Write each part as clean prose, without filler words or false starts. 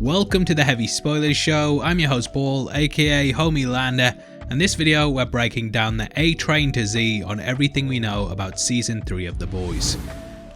Welcome to the Heavy Spoilers Show. I'm your host Paul, aka Homielander, and this video we're breaking down the A train to Z on everything we know about Season 3 of The Boys.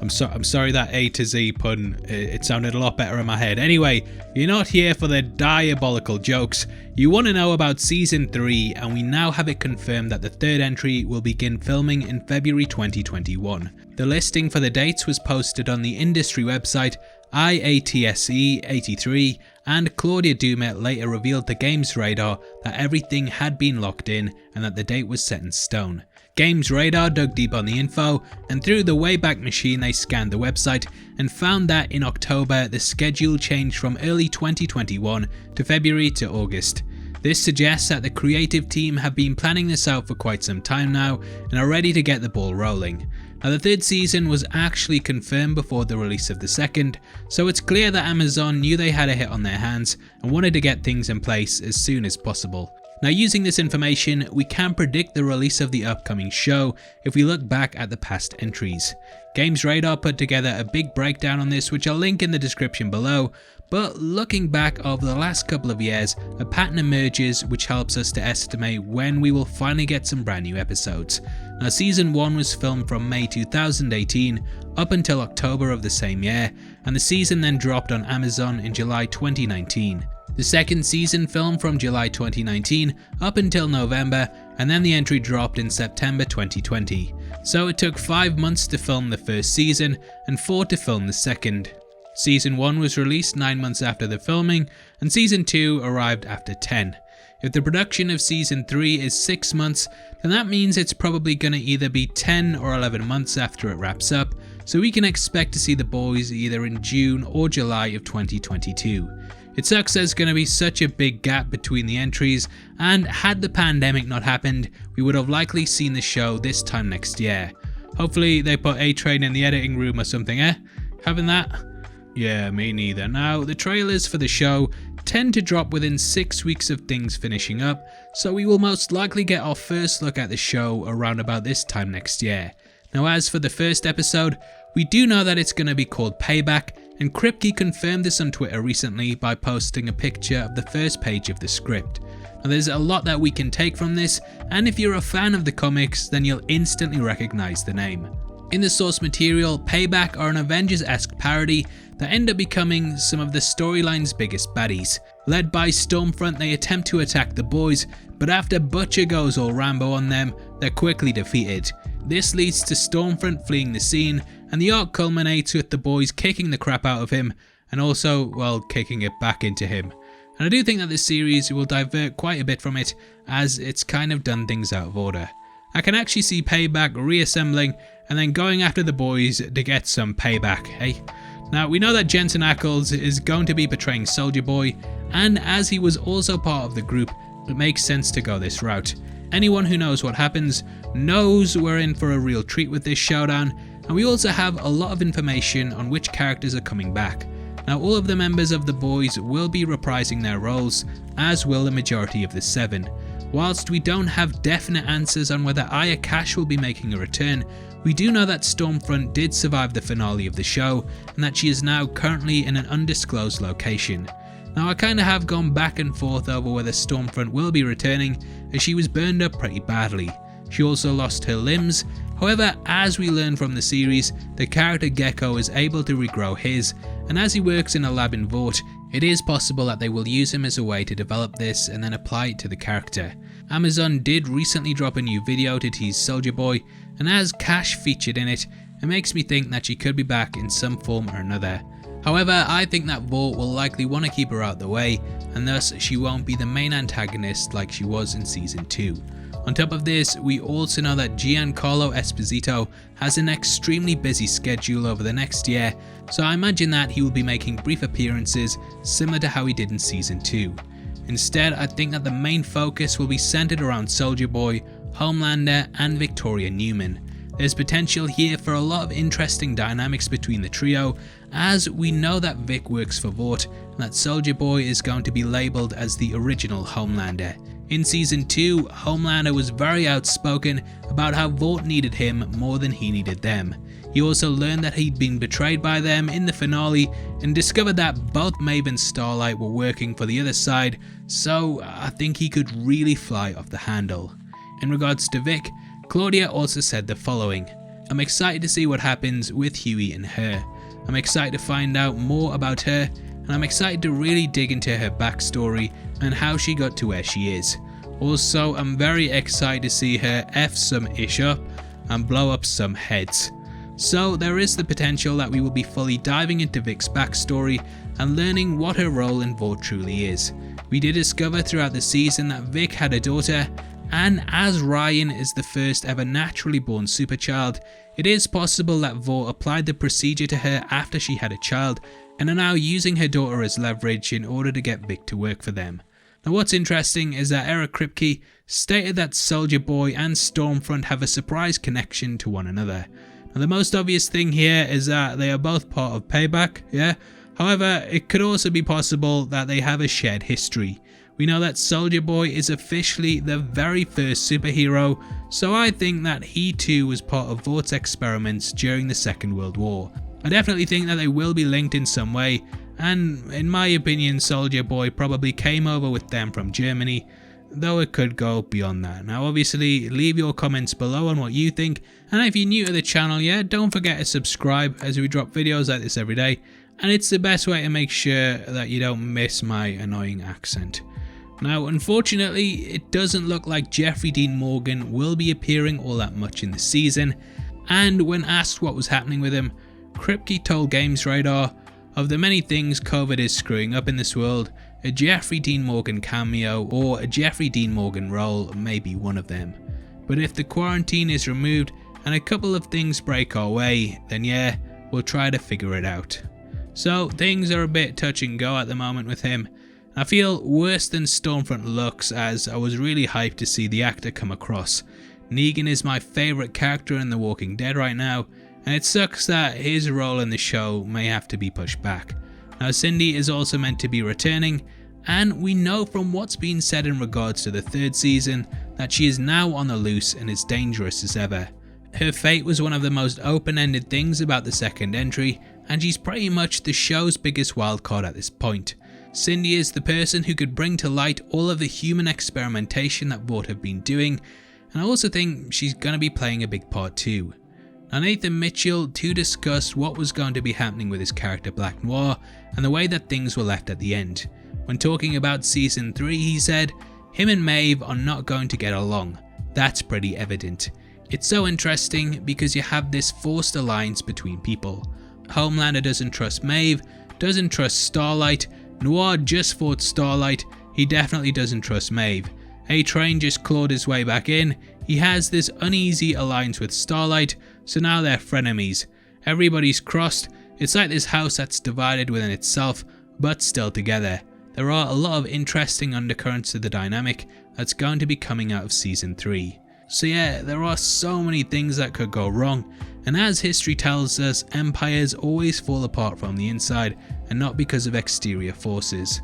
I'm sorry that A to Z pun, it sounded a lot better in my head. Anyway, you're not here for the diabolical jokes. You want to know about Season 3, and we now have it confirmed that the third entry will begin filming in February 2021. The listing for the dates was posted on the industry website IATSE83, and Claudia Dumet later revealed to Games Radar that everything had been locked in and that the date was set in stone. Games Radar dug deep on the info, and through the Wayback Machine they scanned the website and found that in October the schedule changed from early 2021 to February to August. This suggests that the creative team have been planning this out for quite some time now and are ready to get the ball rolling. Now, the third season was actually confirmed before the release of the second, so it's clear that Amazon knew they had a hit on their hands and wanted to get things in place as soon as possible. Now, using this information, we can predict the release of the upcoming show if we look back at the past entries. Games Radar put together a big breakdown on this, which I'll link in the description below, but looking back over the last couple of years, a pattern emerges which helps us to estimate when we will finally get some brand new episodes. Now, Season 1 was filmed from May 2018 up until October of the same year, and the season then dropped on Amazon in July 2019. The second season filmed from July 2019 up until November, and then the entry dropped in September 2020. So it took 5 months to film the first season and 4 to film the second. Season 1 was released 9 months after the filming, and Season 2 arrived after 10. If the production of Season 3 is 6 months, then that means it's probably going to either be 10 or 11 months after it wraps up, so we can expect to see The Boys either in June or July of 2022. It sucks there's going to be such a big gap between the entries, and had the pandemic not happened, we would have likely seen the show this time next year. Hopefully they put A-Train in the editing room or something, eh? Having that? Yeah, me neither. Now, the trailers for the show tend to drop within 6 weeks of things finishing up, so we will most likely get our first look at the show around about this time next year. Now, as for the first episode, we do know that it's going to be called Payback, and Kripke confirmed this on Twitter recently by posting a picture of the first page of the script. Now, there's a lot that we can take from this, and if you're a fan of the comics, then you'll instantly recognize the name. In the source material, Payback are an Avengers-esque parody that end up becoming some of the storyline's biggest baddies. Led by Stormfront, they attempt to attack the boys, but after Butcher goes all Rambo on them, they're quickly defeated. This leads to Stormfront fleeing the scene, and the arc culminates with the boys kicking the crap out of him, and also, well, kicking it back into him. And I do think that this series will divert quite a bit from it, as it's kind of done things out of order. I can actually see Payback reassembling and then going after the boys to get some payback, hey? Now, we know that Jensen Ackles is going to be portraying Soldier Boy, and as he was also part of the group, it makes sense to go this route. Anyone who knows what happens knows we're in for a real treat with this showdown, and we also have a lot of information on which characters are coming back. Now, all of the members of the boys will be reprising their roles, as will the majority of the 7. Whilst we don't have definite answers on whether Aya Cash will be making a return, we do know that Stormfront did survive the finale of the show, and that she is now currently in an undisclosed location. Now, I kinda have gone back and forth over whether Stormfront will be returning, as she was burned up pretty badly. She also lost her limbs. However, as we learn from the series, the character Gecko is able to regrow his, and as he works in a lab in Vought, it is possible that they will use him as a way to develop this and then apply it to the character. Amazon did recently drop a new video to tease Soldier Boy, and as Cash featured in it, it makes me think that she could be back in some form or another. However, I think that Vought will likely want to keep her out the way, and thus she won't be the main antagonist like she was in Season 2. On top of this, we also know that Giancarlo Esposito has an extremely busy schedule over the next year, so I imagine that he will be making brief appearances similar to how he did in Season 2. Instead, I think that the main focus will be centered around Soldier Boy, Homelander, and Victoria Newman. There's potential here for a lot of interesting dynamics between the trio, as we know that Vic works for Vought, and that Soldier Boy is going to be labelled as the original Homelander. In Season 2, Homelander was very outspoken about how Vought needed him more than he needed them. He also learned that he'd been betrayed by them in the finale and discovered that both Maeve and Starlight were working for the other side, so I think he could really fly off the handle. In regards to Vic, Claudia also said the following: "I'm excited to see what happens with Huey and her. I'm excited to find out more about her, and I'm excited to really dig into her backstory and how she got to where she is. Also, I'm very excited to see her F some ish up and blow up some heads." So there is the potential that we will be fully diving into Vic's backstory and learning what her role in Vought truly is. We did discover throughout the season that Vic had a daughter, and as Ryan is the first ever naturally born superchild, it is possible that Vought applied the procedure to her after she had a child and are now using her daughter as leverage in order to get Vic to work for them. Now what's interesting is that Eric Kripke stated that Soldier Boy and Stormfront have a surprise connection to one another. Now the most obvious thing here is that they are both part of Payback, yeah? However, it could also be possible that they have a shared history. We know that Soldier Boy is officially the very first superhero, so I think that he too was part of Vaught's experiments during the Second World War. I definitely think that they will be linked in some way, and in my opinion Soldier Boy probably came over with them from Germany, though it could go beyond that. Now obviously leave your comments below on what you think, and if you're new to the channel, yeah, don't forget to subscribe as we drop videos like this every day, and it's the best way to make sure that you don't miss my annoying accent. Now unfortunately it doesn't look like Jeffrey Dean Morgan will be appearing all that much in the season, and when asked what was happening with him, Kripke told Games Radar, "Of the many things COVID is screwing up in this world, a Jeffrey Dean Morgan cameo or a Jeffrey Dean Morgan role may be one of them. But if the quarantine is removed and a couple of things break our way, then yeah, we'll try to figure it out." So things are a bit touch and go at the moment with him. I feel worse than Stormfront looks, as I was really hyped to see the actor come across. Negan is my favourite character in The Walking Dead right now, and it sucks that his role in the show may have to be pushed back. Now Cindy is also meant to be returning, and we know from what's been said in regards to the third season that she is now on the loose and as dangerous as ever. Her fate was one of the most open-ended things about the second entry, and she's pretty much the show's biggest wildcard at this point. Cindy is the person who could bring to light all of the human experimentation that Vought have been doing, and I also think she's going to be playing a big part too. Now Nathan Mitchell to discuss what was going to be happening with his character Black Noir and the way that things were left at the end. When talking about season 3 he said, "Him and Maeve are not going to get along. That's pretty evident. It's so interesting because you have this forced alliance between people. Homelander doesn't trust Maeve, doesn't trust Starlight, Noir just fought Starlight, he definitely doesn't trust Maeve. A-Train just clawed his way back in, he has this uneasy alliance with Starlight, so now they're frenemies. Everybody's crossed, it's like this house that's divided within itself, but still together. There are a lot of interesting undercurrents to the dynamic that's going to be coming out of season 3. So yeah, there are so many things that could go wrong, and as history tells us, empires always fall apart from the inside and not because of exterior forces.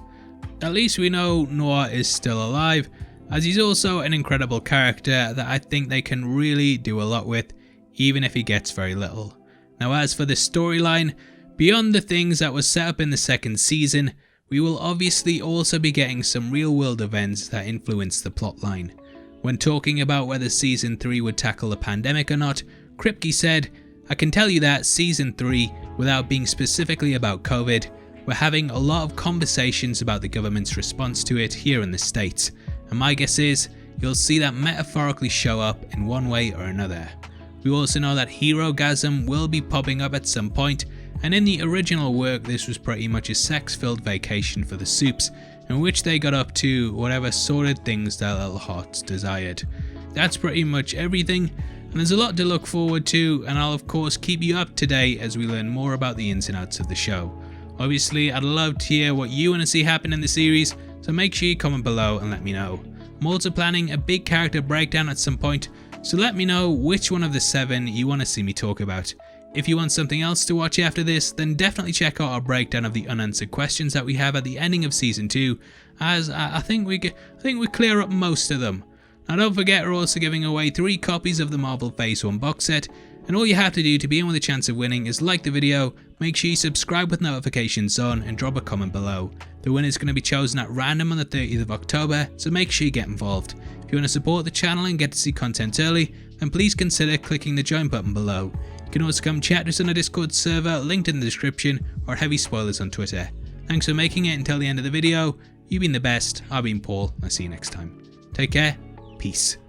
At least we know Noir is still alive, as he's also an incredible character that I think they can really do a lot with, even if he gets very little. Now as for the storyline, beyond the things that were set up in the second season, we will obviously also be getting some real world events that influence the plotline. When talking about whether season 3 would tackle a pandemic or not, Kripke said, "I can tell you that season 3, without being specifically about COVID, we're having a lot of conversations about the government's response to it here in the States, and my guess is you'll see that metaphorically show up in one way or another." We also know that Herogasm will be popping up at some point, and in the original work this was pretty much a sex-filled vacation for the Supes, in which they got up to whatever sordid things their little hearts desired. That's pretty much everything, and there's a lot to look forward to, and I'll of course keep you up to date as we learn more about the ins and outs of the show. Obviously I'd love to hear what you want to see happen in the series, so make sure you comment below and let me know. I'm also planning a big character breakdown at some point, so let me know which one of the 7 you want to see me talk about. If you want something else to watch after this, then definitely check out our breakdown of the unanswered questions that we have at the ending of season 2, as I think we clear up most of them. Now don't forget we're also giving away 3 copies of the Marvel Phase 1 box set, And all you have to do to be in with a chance of winning is like the video, make sure you subscribe with notifications on, and drop a comment below. The winner is going to be chosen at random on the 30th of October, so make sure you get involved. If you want to support the channel and get to see content early, then please consider clicking the join button below. You can also come chat to us on a Discord server linked in the description, or Heavy Spoilers on Twitter. Thanks for making it until the end of the video. You've been the best, I've been Paul, I'll see you next time. Take care, peace.